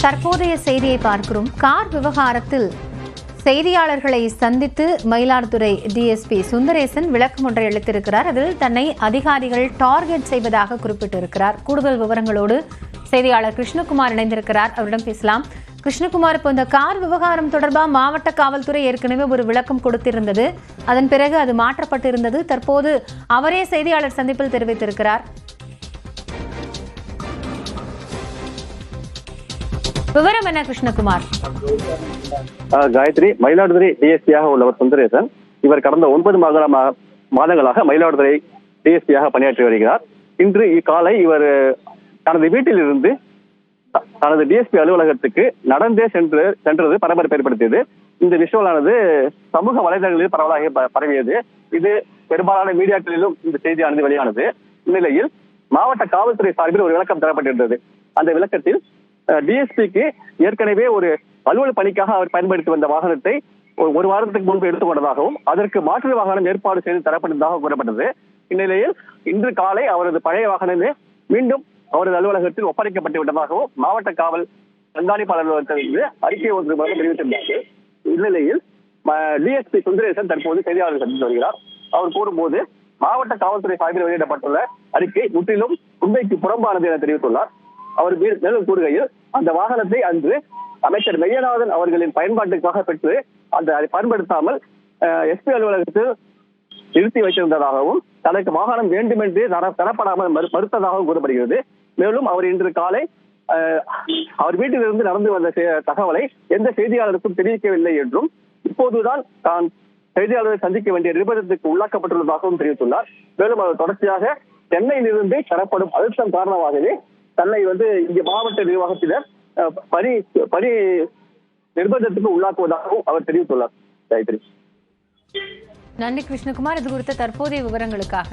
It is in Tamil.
தற்போதைய செய்தியை பார்க்கிறோம். கார் விவகாரத்தில் செய்தியாளர்களை சந்தித்து மயிலாடுதுறை டிஎஸ்பி சுந்தரேசன் விளக்கம் ஒன்றை அளித்திருக்கிறார். அதில் தன்னை அதிகாரிகள் டார்கெட் செய்வதாக குறிப்பிட்டிருக்கிறார். கூடுதல் விவரங்களோடு செய்தியாளர் கிருஷ்ணகுமார் இணைந்திருக்கிறார். அவரிடம் பேசலாம். கிருஷ்ணகுமார், இப்போ இந்த கார் விவகாரம் தொடர்பாக மாவட்ட காவல்துறை ஏற்கனவே ஒரு விளக்கம் கொடுத்திருந்தது. அதன் பிறகு அது மாற்றப்பட்டிருந்தது. தற்போது அவரே செய்தியாளர் சந்திப்பில் தெரிவித்திருக்கிறார். விவரம் என்ன கிருஷ்ணகுமார்? காயத்ரி, மயிலாடுதுறை டிஎஸ்பியாக உள்ளவர் சுந்தரேசன். இவர் கடந்த 9 மாதங்களாக மயிலாடுதுறை டிஎஸ்பியாக பணியாற்றி வருகிறார். இன்று காலை இவர் தனது வீட்டில் இருந்து தனது டிஎஸ்பி அலுவலகத்துக்கு நடந்தே சென்றது பரபரப்பை ஏற்படுத்தியது. இந்த விஷயமானது சமூக வலைதளங்களில் பரவலாக பரவியது. இது பெரும்பாலான மீடியாக்களிலும் இந்த செய்தியானது வெளியானது. இந்நிலையில் மாவட்ட காவல்துறை சார்பில் ஒரு விளக்கம் தரப்பட்டிருந்தது. அந்த விளக்கத்தில் டிஎஸ்பிக்கு ஏற்கனவே ஒரு அலுவல் பணிக்காக அவர் பயன்படுத்தி வந்த வாகனத்தை ஒரு வாரத்துக்கு முன்பு எடுத்துக்கொண்டதாகவும் அதற்கு மாற்று வாகனம் ஏற்பாடு செய்து தரப்பட்டதாக கூறப்பட்டது. இந்நிலையில் இன்று காலை அவரது பழைய வாகனமே மீண்டும் அவரது அலுவலகத்தில் ஒப்படைக்கப்பட்டு விட்டதாகவும் மாவட்ட காவல் கண்காணிப்பாளர் அலுவலகத்திலிருந்து அறிக்கை ஒன்று தெரிவித்திருந்தார்கள். இந்நிலையில் டிஎஸ்பி சுந்தரேசன் தற்போது செய்தியாளர்கள் சந்தித்து வருகிறார். அவர் கூறும்போது மாவட்ட காவல்துறை சார்பில் வெளியிடப்பட்டுள்ள அறிக்கை முற்றிலும் உண்மைக்கு புறம்பானது என தெரிவித்துள்ளார். அவர் மேலும் கூறுகையில் அந்த வாகனத்தை அன்று அமைச்சர் மெய்யநாதன் அவர்களின் பயன்பாட்டுக்காக பெற்று அதை பயன்படுத்தாமல் எஸ்பி அலுவலகத்தில் நிறுத்தி வைத்திருந்ததாகவும் தனக்கு வாகனம் வேண்டுமென்றே தரப்படாமல் மறுத்ததாகவும் கூறப்படுகிறது. மேலும் அவர் இன்று காலை அவர் வீட்டிலிருந்து நடந்து வந்த தகவலை எந்த செய்தியாளருக்கும் தெரிவிக்கவில்லை என்றும் இப்போதுதான் தான் செய்தியாளரை சந்திக்க வேண்டிய நிர்பந்தத்துக்கு உள்ளாக்கப்பட்டுள்ளதாகவும் தெரிவித்துள்ளார். மேலும் அவர் தொடர்ச்சியாக சென்னையிலிருந்து தரப்படும் அழுத்தம் காரணமாகவே தன்னை இங்கே மாவட்ட நிர்வாகத்தினர் பணி நிர்பந்தத்துக்கு உள்ளாக்குவதாகவும் அவர் தெரிவித்துள்ளார். காயத்ரி, நன்றி கிருஷ்ணகுமார், இது குறித்த தற்போதைய விவரங்களுக்காக.